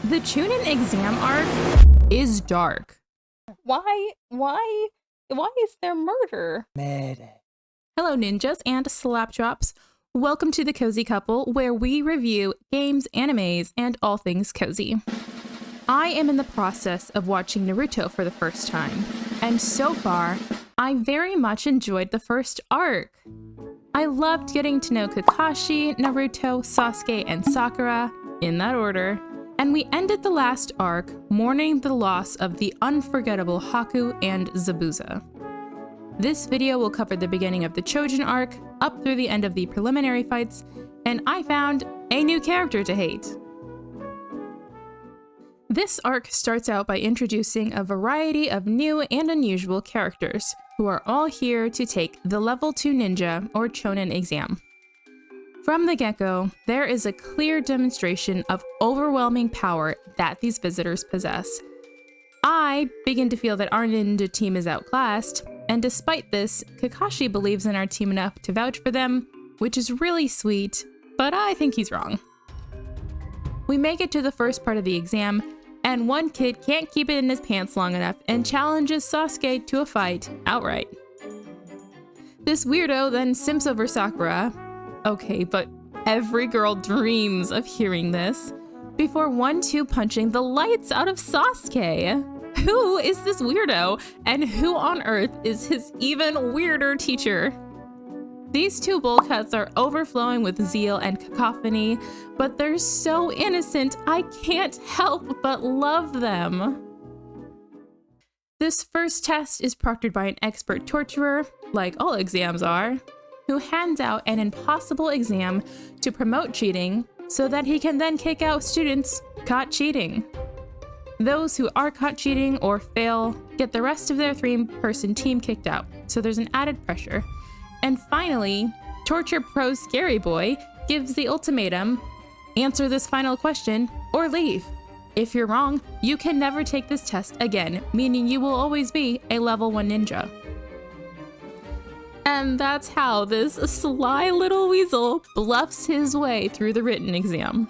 The Chunin exam arc is dark. Why is there murder? Hello ninjas and slapdrops. Welcome to the Cozy Couple, where we review games, animes, and all things cozy. I am in the process of watching Naruto for the first time, and so far, I very much enjoyed the first arc. I loved getting to know Kakashi, Naruto, Sasuke, and Sakura, in that order, and we ended the last arc mourning the loss of the unforgettable Haku and Zabuza. This video will cover the beginning of the Chojin arc, up through the end of the preliminary fights, and I found a new character to hate. This arc starts out by introducing a variety of new and unusual characters, who are all here to take the Level 2 Ninja or Chunin exam. From the get-go, there is a clear demonstration of overwhelming power that these visitors possess. I begin to feel that our ninja team is outclassed, and despite this, Kakashi believes in our team enough to vouch for them, which is really sweet, but I think he's wrong. We make it to the first part of the exam, and one kid can't keep it in his pants long enough and challenges Sasuke to a fight outright. This weirdo then simps over Sakura. Okay, but every girl dreams of hearing this, before 1-2 punching the lights out of Sasuke. Who is this weirdo, and who on earth is his even weirder teacher? These two bowl cuts are overflowing with zeal and cacophony, but they're so innocent I can't help but love them. This first test is proctored by an expert torturer, like all exams are, who hands out an impossible exam to promote cheating so that he can then kick out students caught cheating. Those who are caught cheating or fail get the rest of their 3-person team kicked out, so there's an added pressure. And finally, Torture Pro Scary Boy gives the ultimatum: answer this final question or leave. If you're wrong, you can never take this test again, meaning you will always be a level 1 ninja. And that's how this sly little weasel bluffs his way through the written exam.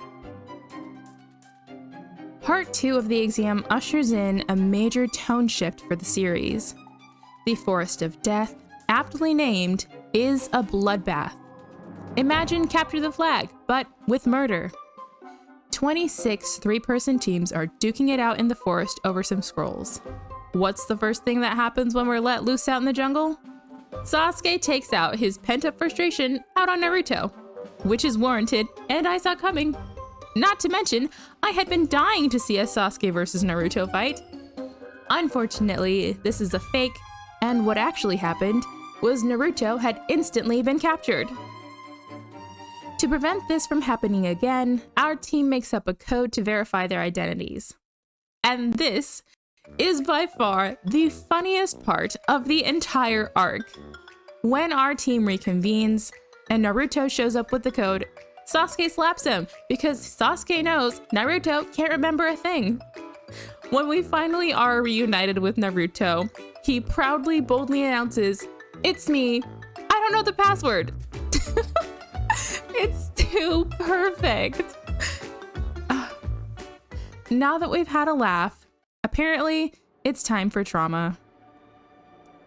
Part 2 of the exam ushers in a major tone shift for the series. The Forest of Death, aptly named, is a bloodbath. Imagine Capture the Flag, but with murder. 26 3-person teams are duking it out in the forest over some scrolls. What's the first thing that happens when we're let loose out in the jungle? Sasuke takes out his pent-up frustration out on Naruto, which is warranted, and I saw coming. Not to mention, I had been dying to see a Sasuke versus Naruto fight. Unfortunately, this is a fake, and what actually happened was Naruto had instantly been captured. To prevent this from happening again, our team makes up a code to verify their identities. And this is by far the funniest part of the entire arc. When our team reconvenes and Naruto shows up with the code, Sasuke slaps him because Sasuke knows Naruto can't remember a thing. When we finally are reunited with Naruto, he proudly, boldly announces, "It's me. I don't know the password." It's too perfect. Now that we've had a laugh, apparently it's time for trauma.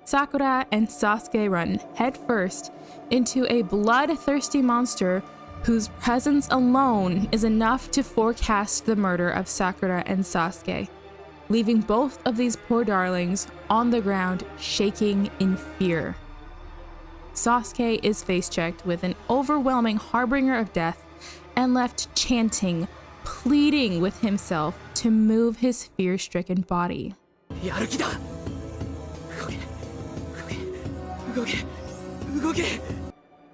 Sakura and Sasuke run headfirst into a bloodthirsty monster whose presence alone is enough to forecast the murder of Sakura and Sasuke, leaving both of these poor darlings on the ground shaking in fear. Sasuke is face-checked with an overwhelming harbinger of death and left chanting, pleading with himself to move his fear-stricken body.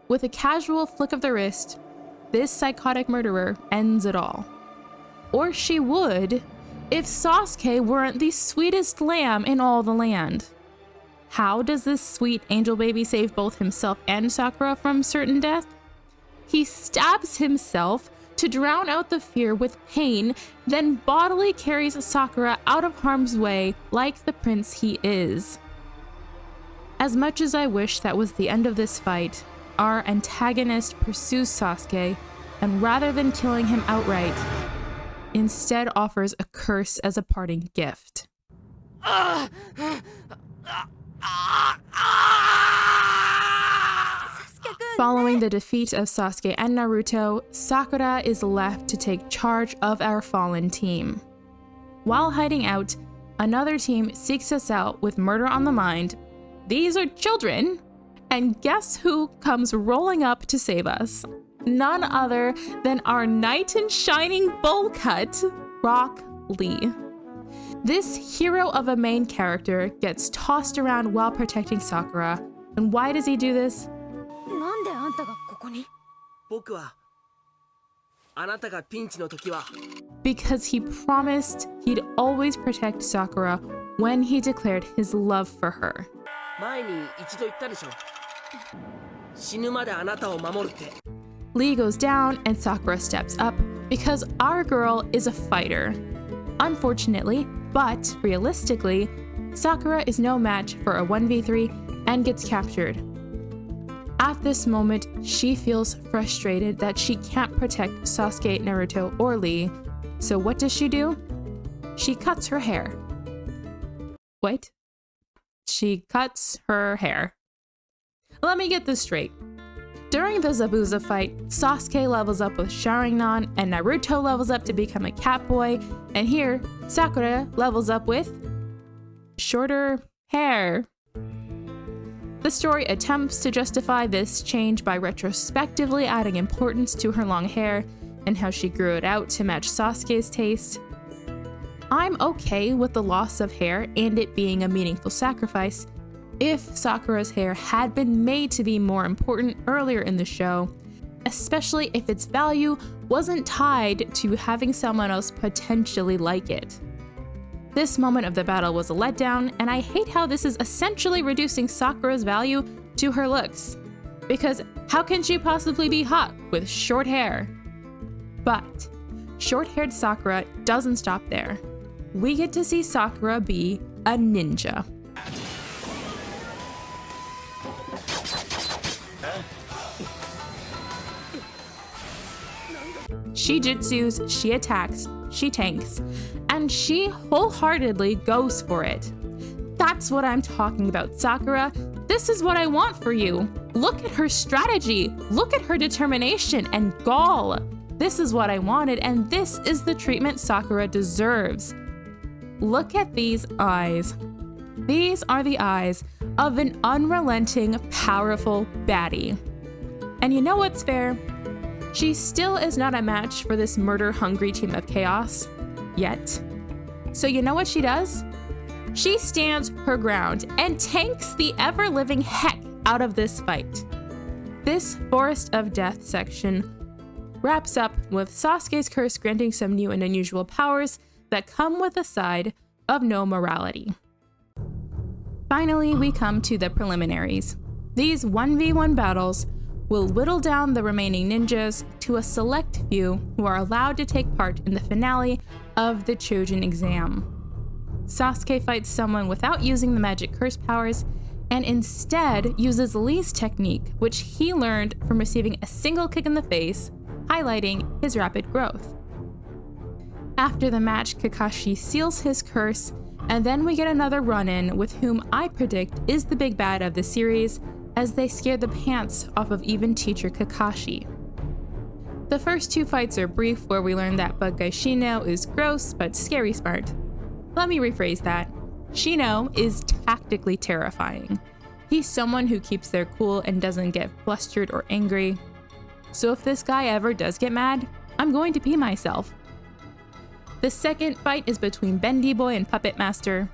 With a casual flick of the wrist, this psychotic murderer ends it all. Or she would, if Sasuke weren't the sweetest lamb in all the land. How does this sweet angel baby save both himself and Sakura from certain death? He stabs himself to drown out the fear with pain, then bodily carries Sakura out of harm's way like the prince he is. As much as I wish that was the end of this fight, our antagonist pursues Sasuke, and rather than killing him outright, instead offers a curse as a parting gift. Following the defeat of Sasuke and Naruto, Sakura is left to take charge of our fallen team. While hiding out, another team seeks us out with murder on the mind. These are children, and guess who comes rolling up to save us? None other than our knight in shining bowl cut, Rock Lee. This hero of a main character gets tossed around while protecting Sakura. And why does he do this? Because he promised he'd always protect Sakura when he declared his love for her. Lee goes down and Sakura steps up because our girl is a fighter. Unfortunately, but realistically, Sakura is no match for a 1v3 and gets captured. At this moment, she feels frustrated that she can't protect Sasuke, Naruto, or Lee. So what does she do? She cuts her hair. Wait. She cuts her hair. Let me get this straight. During the Zabuza fight, Sasuke levels up with Sharingan and Naruto levels up to become a cat boy, and here, Sakura levels up with shorter hair. The story attempts to justify this change by retrospectively adding importance to her long hair and how she grew it out to match Sasuke's taste. I'm okay with the loss of hair and it being a meaningful sacrifice if Sakura's hair had been made to be more important earlier in the show, especially if its value wasn't tied to having someone else potentially like it. This moment of the battle was a letdown, and I hate how this is essentially reducing Sakura's value to her looks. Because how can she possibly be hot with short hair? But short-haired Sakura doesn't stop there. We get to see Sakura be a ninja. She jutsus, she attacks, she tanks, and she wholeheartedly goes for it. That's what I'm talking about, Sakura. This is what I want for you. Look at her strategy, look at her determination and gall. This is what I wanted, and this is the treatment Sakura deserves. Look at these eyes. These are the eyes of an unrelenting, powerful baddie. And you know what's fair? She still is not a match for this murder-hungry team of chaos, yet. So you know what she does? She stands her ground and tanks the ever-living heck out of this fight. This Forest of Death section wraps up with Sasuke's curse granting some new and unusual powers that come with a side of no morality. Finally, we come to the preliminaries. These 1v1 battles will whittle down the remaining ninjas to a select few who are allowed to take part in the finale of the Chunin exam. Sasuke fights someone without using the magic curse powers and instead uses Lee's technique, which he learned from receiving a single kick in the face, highlighting his rapid growth. After the match, Kakashi seals his curse, and then we get another run-in with whom I predict is the big bad of the series, as they scare the pants off of even teacher Kakashi. The first two fights are brief, where we learn that bug guy Shino is gross but scary smart. Let me rephrase that. Shino is tactically terrifying. He's someone who keeps their cool and doesn't get flustered or angry. So if this guy ever does get mad, I'm going to pee myself. The second fight is between Bendy Boy and Puppet Master.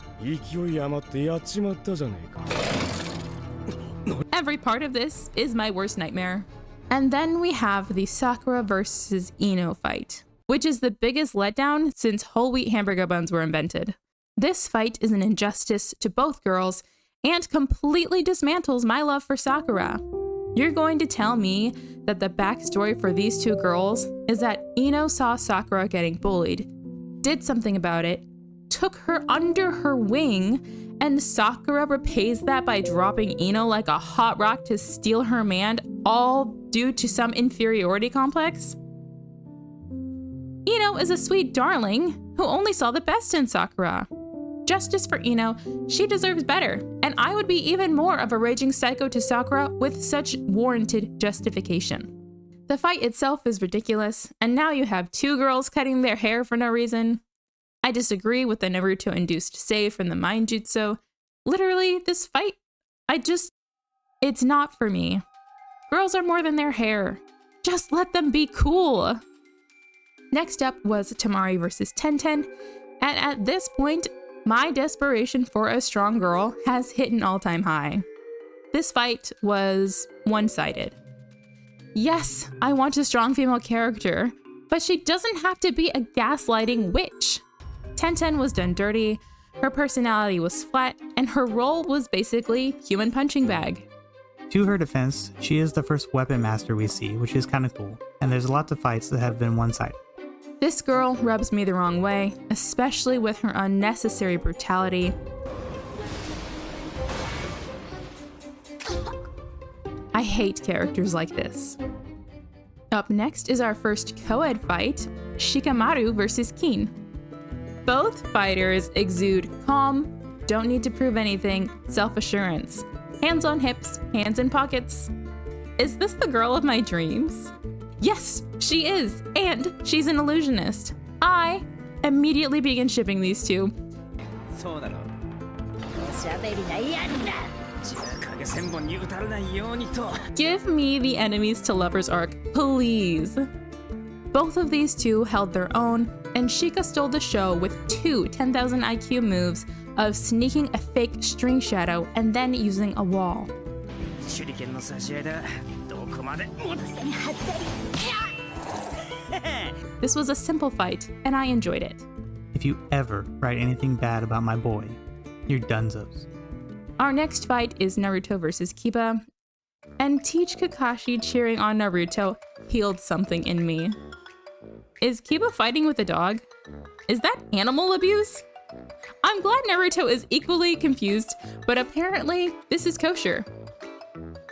Every part of this is my worst nightmare. And then we have the Sakura versus Ino fight, which is the biggest letdown since whole wheat hamburger buns were invented. This fight is an injustice to both girls and completely dismantles my love for Sakura. You're going to tell me that the backstory for these two girls is that Ino saw Sakura getting bullied, did something about it, took her under her wing, and Sakura repays that by dropping Ino like a hot rock to steal her man, all due to some inferiority complex? Ino is a sweet darling who only saw the best in Sakura. Justice for Ino, she deserves better, and I would be even more of a raging psycho to Sakura with such warranted justification. The fight itself is ridiculous, and now you have two girls cutting their hair for no reason. I disagree with the Naruto-induced save from the mind jutsu. Literally, this fight, it's not for me. Girls are more than their hair. Just let them be cool. Next up was Temari versus Tenten, and at this point, my desperation for a strong girl has hit an all-time high. This fight was one-sided. Yes, I want a strong female character, but she doesn't have to be a gaslighting witch. Tenten was done dirty, her personality was flat, and her role was basically human punching bag. To her defense, she is the first weapon master we see, which is kinda cool, and there's lots of fights that have been one-sided. This girl rubs me the wrong way, especially with her unnecessary brutality. I hate characters like this. Up next is our first co-ed fight, Shikamaru versus Kin. Both fighters exude calm, don't need to prove anything, self-assurance. Hands on hips, hands in pockets. Is this the girl of my dreams? Yes, she is, and she's an illusionist. I immediately begin shipping these two. Give me the enemies to lovers arc, please. Both of these two held their own, and Shika stole the show with two 10,000 IQ moves of sneaking a fake string shadow and then using a wall. This was a simple fight, and I enjoyed it. If you ever write anything bad about my boy, you're dunzos. Our next fight is Naruto versus Kiba, and Teach Kakashi cheering on Naruto healed something in me. Is Kiba fighting with a dog? Is that animal abuse? I'm glad Naruto is equally confused, but apparently this is kosher.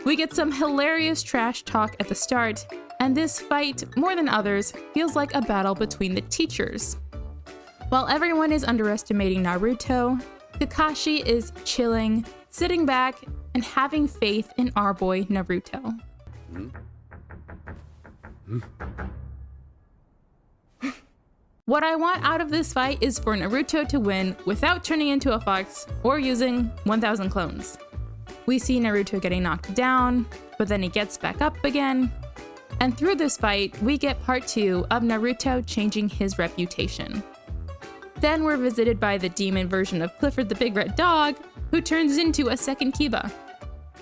We get some hilarious trash talk at the start, and this fight, more than others, feels like a battle between the teachers. While everyone is underestimating Naruto, Kakashi is chilling, sitting back, and having faith in our boy Naruto. What I want out of this fight is for Naruto to win without turning into a fox or using 1,000 clones. We see Naruto getting knocked down, but then he gets back up again. And through this fight, we get part 2 of Naruto changing his reputation. Then we're visited by the demon version of Clifford the Big Red Dog, who turns into a second Kiba.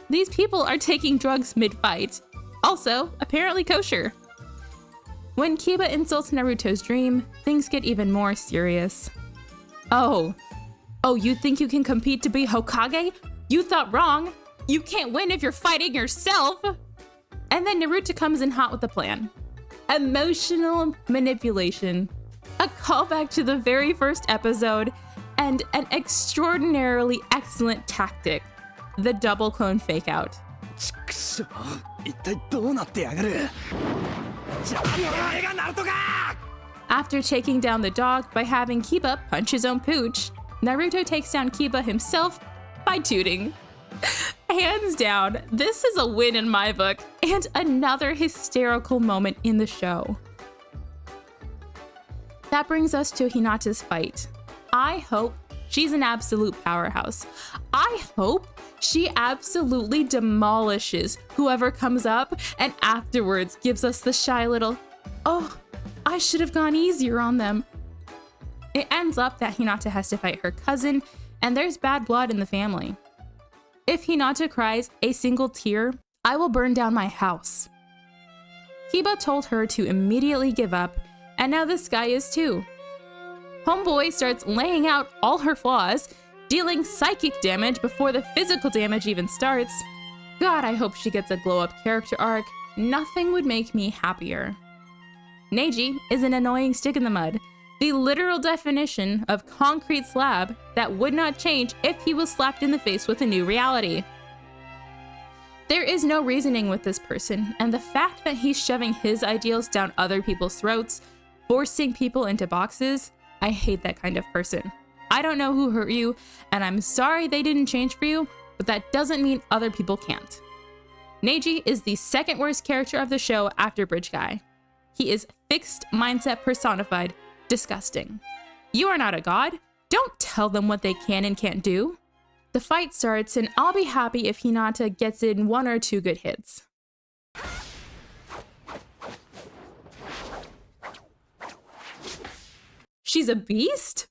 These people are taking drugs mid-fight. Also, apparently kosher. When Kiba insults Naruto's dream, things get even more serious. Oh, you think you can compete to be Hokage? You thought wrong. You can't win if you're fighting yourself. And then Naruto comes in hot with a plan. Emotional manipulation. A callback to the very first episode, and an extraordinarily excellent tactic, the double clone fake out. After taking down the dog by having Kiba punch his own pooch, Naruto takes down Kiba himself by tooting. Hands down, this is a win in my book, and another hysterical moment in the show. That brings us to Hinata's fight. I hope she's an absolute powerhouse. I hope she absolutely demolishes whoever comes up and afterwards gives us the shy little, oh, I should have gone easier on them. It ends up that Hinata has to fight her cousin, and there's bad blood in the family. If Hinata cries a single tear, I will burn down my house. Kiba told her to immediately give up, and now this guy is too. Homeboy starts laying out all her flaws, dealing psychic damage before the physical damage even starts. God, I hope she gets a glow-up character arc. Nothing would make me happier. Neji is an annoying stick in the mud, the literal definition of concrete slab that would not change if he was slapped in the face with a new reality. There is no reasoning with this person, and the fact that he's shoving his ideals down other people's throats Forcing people into boxes, I hate that kind of person. I don't know who hurt you, and I'm sorry they didn't change for you, but that doesn't mean other people can't. Neji is the second worst character of the show after Bridge Guy. He is fixed mindset personified, disgusting. You are not a god. Don't tell them what they can and can't do. The fight starts, and I'll be happy if Hinata gets in 1 or 2 good hits. She's a beast?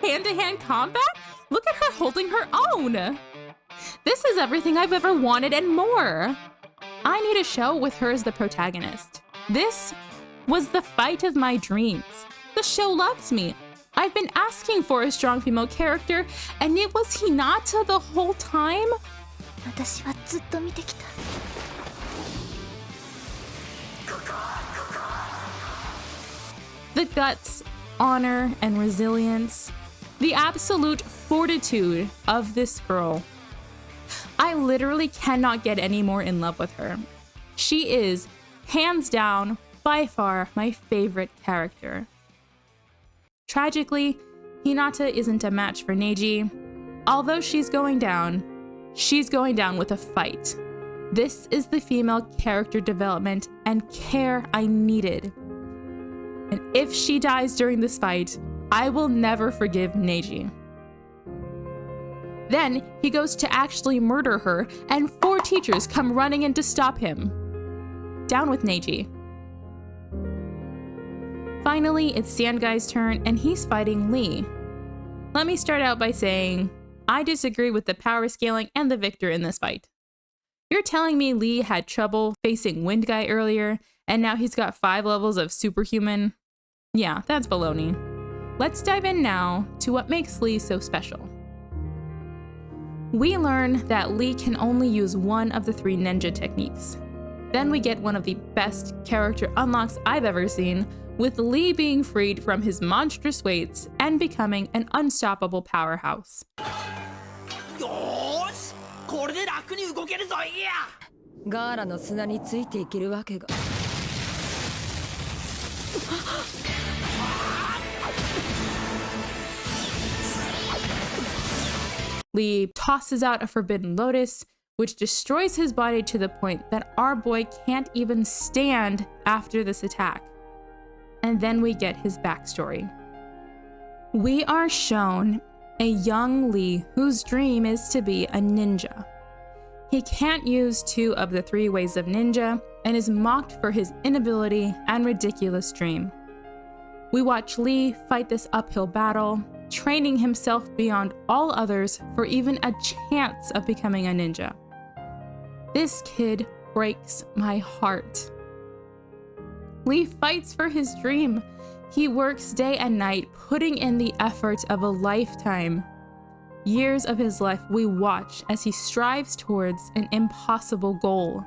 Hand-to-hand combat? Look at her holding her own! This is everything I've ever wanted and more! I need a show with her as the protagonist. This was the fight of my dreams. The show loves me. I've been asking for a strong female character, and it was Hinata the whole time? 私はずっと見てきた。The guts, honor, and resilience. The absolute fortitude of this girl. I literally cannot get any more in love with her. She is, hands down, by far my favorite character. Tragically, Hinata isn't a match for Neji. Although she's going down with a fight. This is the female character development and care I needed. And if she dies during this fight, I will never forgive Neji. Then he goes to actually murder her, and 4 teachers come running in to stop him. Down with Neji. Finally, it's Sand Guy's turn, and he's fighting Lee. Let me start out by saying, I disagree with the power scaling and the victor in this fight. You're telling me Lee had trouble facing Wind Guy earlier, and now he's got 5 levels of superhuman? Yeah, that's baloney. Let's dive in now to what makes Lee so special. We learn that Lee can only use 1 of the 3 ninja techniques. Then we get one of the best character unlocks I've ever seen, with Lee being freed from his monstrous weights and becoming an unstoppable powerhouse. Gaara の砂についていけるわけが。Lee tosses out a forbidden lotus, which destroys his body to the point that our boy can't even stand after this attack. And then we get his backstory. We are shown a young Lee whose dream is to be a ninja. He can't use 2 of the 3 ways of ninja and is mocked for his inability and ridiculous dream. We watch Lee fight this uphill battle, training himself beyond all others for even a chance of becoming a ninja. This kid breaks my heart. Lee fights for his dream. He works day and night, putting in the effort of a lifetime. Years of his life we watch as he strives towards an impossible goal.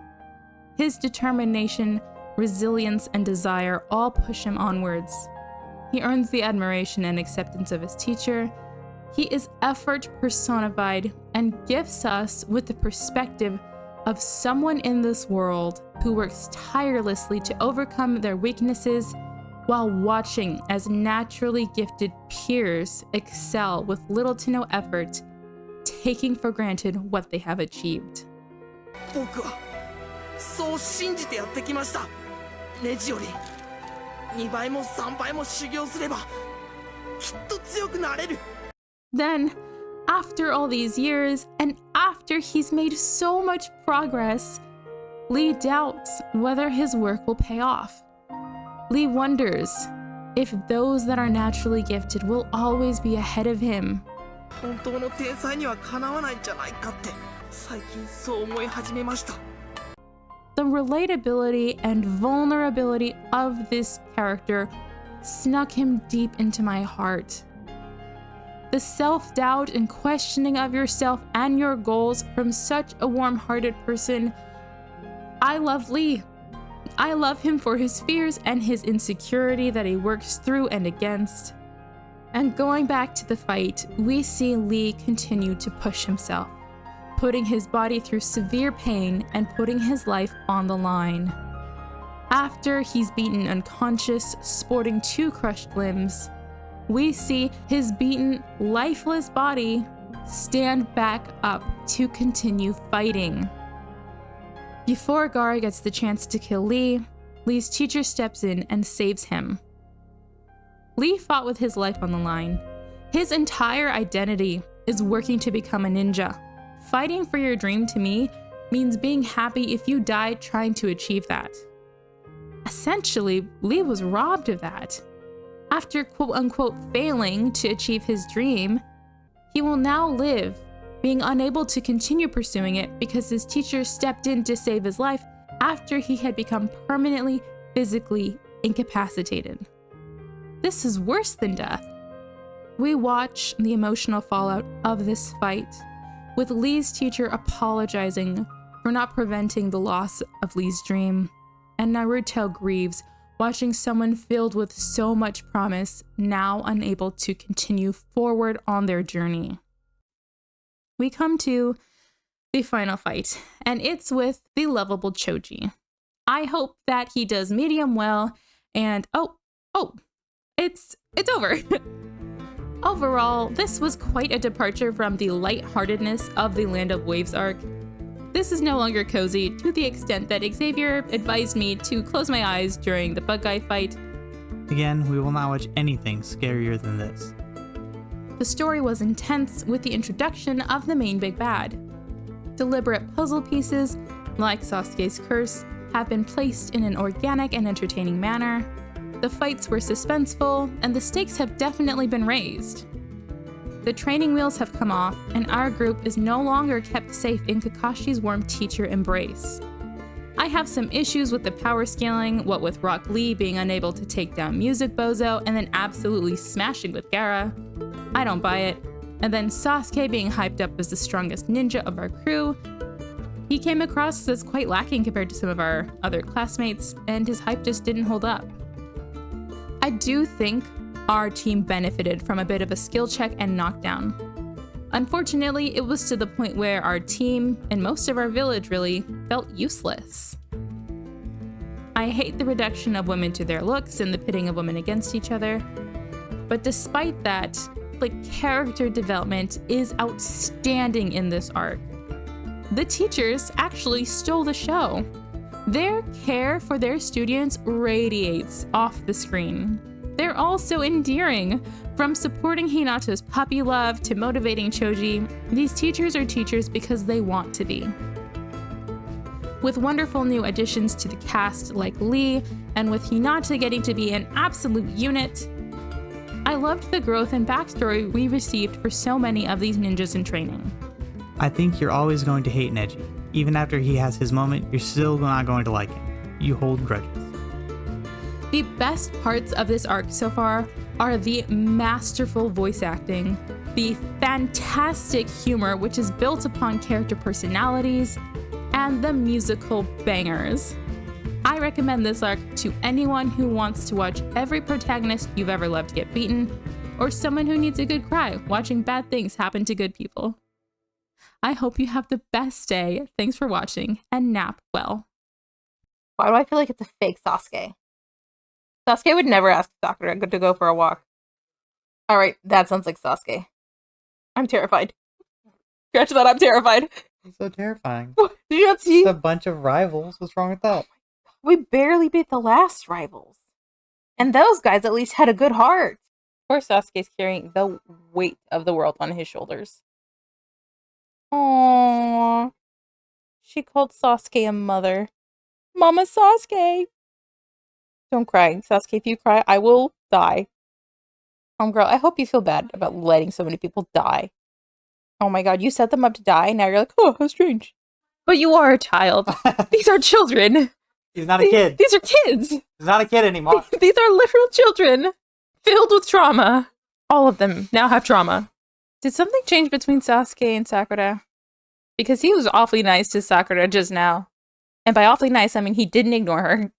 His determination, resilience, and desire all push him onwards. He earns the admiration and acceptance of his teacher. He is effort personified and gifts us with the perspective of someone in this world who works tirelessly to overcome their weaknesses while watching as naturally gifted peers excel with little to no effort, taking for granted what they have achieved. 僕はそう信じてやってきました。ネジより2倍も3倍も修行すればきっと強くなれる。 Then, after all these years, and after he's made so much progress, Lee doubts whether his work will pay off. Lee wonders if those that are naturally gifted will always be ahead of him. 本当の天才にはかなわないんじゃないかって最近そう思い始めました。 The relatability and vulnerability of this character snuck him deep into my heart. The self-doubt and questioning of yourself and your goals from such a warm-hearted person. I love Lee. I love him for his fears and his insecurity that he works through and against. And going back to the fight, we see Lee continue to push himself, putting his body through severe pain and putting his life on the line. After he's beaten unconscious, sporting 2 crushed limbs, we see his beaten, lifeless body stand back up to continue fighting. Before Gaara gets the chance to kill Lee, Lee's teacher steps in and saves him. Lee fought with his life on the line. His entire identity is working to become a ninja. Fighting for your dream to me means being happy if you die trying to achieve that. Essentially, Lee was robbed of that. After quote-unquote failing to achieve his dream, he will now live, being unable to continue pursuing it because his teacher stepped in to save his life after he had become permanently physically incapacitated. This is worse than death. We watch the emotional fallout of this fight, with Lee's teacher apologizing for not preventing the loss of Lee's dream, and Naruto grieves watching someone filled with so much promise now unable to continue forward on their journey. We come to the final fight, and it's with the lovable Chouji. I hope that he does medium well, and it's over. Overall, this was quite a departure from the lightheartedness of the Land of Waves arc. This is no longer cozy to the extent that Xavier advised me to close my eyes during the bug guy fight. Again, we will not watch anything scarier than this. The story was intense with the introduction of the main big bad. Deliberate puzzle pieces, like Sasuke's curse, have been placed in an organic and entertaining manner. The fights were suspenseful, and the stakes have definitely been raised. The training wheels have come off, and our group is no longer kept safe in Kakashi's warm teacher embrace. I have some issues with the power scaling, what with Rock Lee being unable to take down Music Bozo and then absolutely smashing with Gaara. I don't buy it. And then Sasuke being hyped up as the strongest ninja of our crew. He came across as quite lacking compared to some of our other classmates, and his hype just didn't hold up. I do think our team benefited from a bit of a skill check and knockdown. Unfortunately, it was to the point where our team, and most of our village really, felt useless. I hate the reduction of women to their looks and the pitting of women against each other, but despite that, the character development is outstanding in this arc. The teachers actually stole the show. Their care for their students radiates off the screen. They're all so endearing. From supporting Hinata's puppy love to motivating Chouji, these teachers are teachers because they want to be. With wonderful new additions to the cast like Lee, and with Hinata getting to be an absolute unit, I loved the growth and backstory we received for so many of these ninjas in training. I think you're always going to hate Neji. Even after he has his moment, you're still not going to like him. You hold grudges. The best parts of this arc so far are the masterful voice acting, the fantastic humor which is built upon character personalities, and the musical bangers. I recommend this arc to anyone who wants to watch every protagonist you've ever loved get beaten, or someone who needs a good cry watching bad things happen to good people. I hope you have the best day. Thanks for watching, and nap well. Why do I feel like it's a fake Sasuke? Sasuke would never ask Sakura to go for a walk. Alright, that sounds like Sasuke. I'm terrified. Scratch that, I'm terrified. It's so terrifying. Did you not see? It's a bunch of rivals. What's wrong with that? We barely beat the last rivals. And those guys at least had a good heart. Poor Sasuke's carrying the weight of the world on his shoulders. Aww. She called Sasuke a mother. Mama Sasuke! Don't cry. Sasuke, if you cry, I will die. Homegirl, I hope you feel bad about letting so many people die. Oh my god, you set them up to die, now you're like, oh, how strange. But you are a child. These are children. He's not a kid. These are kids. He's not a kid anymore. These are literal children filled with trauma. All of them now have trauma. Did something change between Sasuke and Sakura? Because he was awfully nice to Sakura just now. And by awfully nice, I mean he didn't ignore her.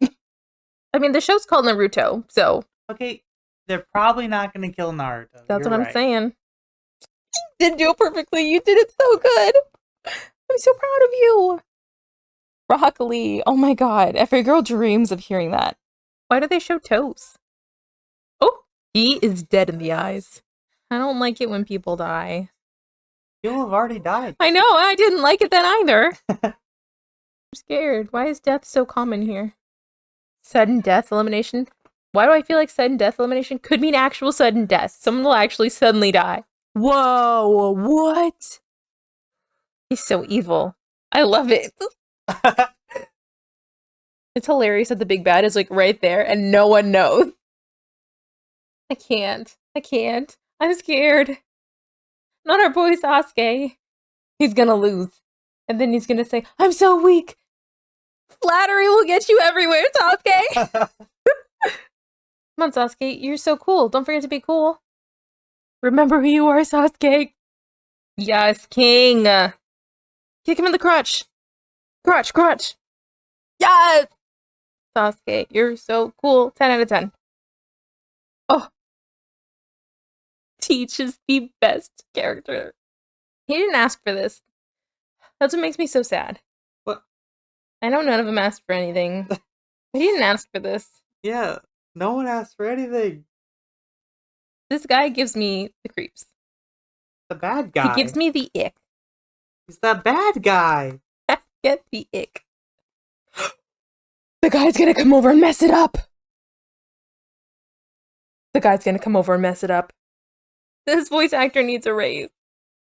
I mean, the show's called Naruto, so... Okay, they're probably not going to kill Naruto. That's You're what I'm right. saying. You did do it perfectly. You did it so good. I'm so proud of you. Broccoli. Oh my god. Every girl dreams of hearing that. Why do they show toes? Oh, he is dead in the eyes. I don't like it when people die. You'll have already died. I know, I didn't like it then either. I'm scared. Why is death so common here? Sudden death elimination? Why do I feel like sudden death elimination could mean actual sudden death? Someone will actually suddenly die. Whoa, what? He's so evil. I love it. It's hilarious that the big bad is like right there and no one knows. I can't. I'm scared. Not our boy Sasuke. He's gonna lose. And then he's gonna say, I'm so weak. Flattery will get you everywhere, Sasuke. Come on, Sasuke. You're so cool. Don't forget to be cool. Remember who you are, Sasuke. Yes, king. Kick him in the crotch. Crotch. Yes! Sasuke, you're so cool. 10 out of 10. Oh. Teach is the best character. He didn't ask for this. That's what makes me so sad. What? I know none of them asked for anything. But he didn't ask for this. Yeah, no one asked for anything. This guy gives me the creeps. The bad guy. He gives me the ick. He's the bad guy. Get the ick. The guy's gonna come over and mess it up. This voice actor needs a raise.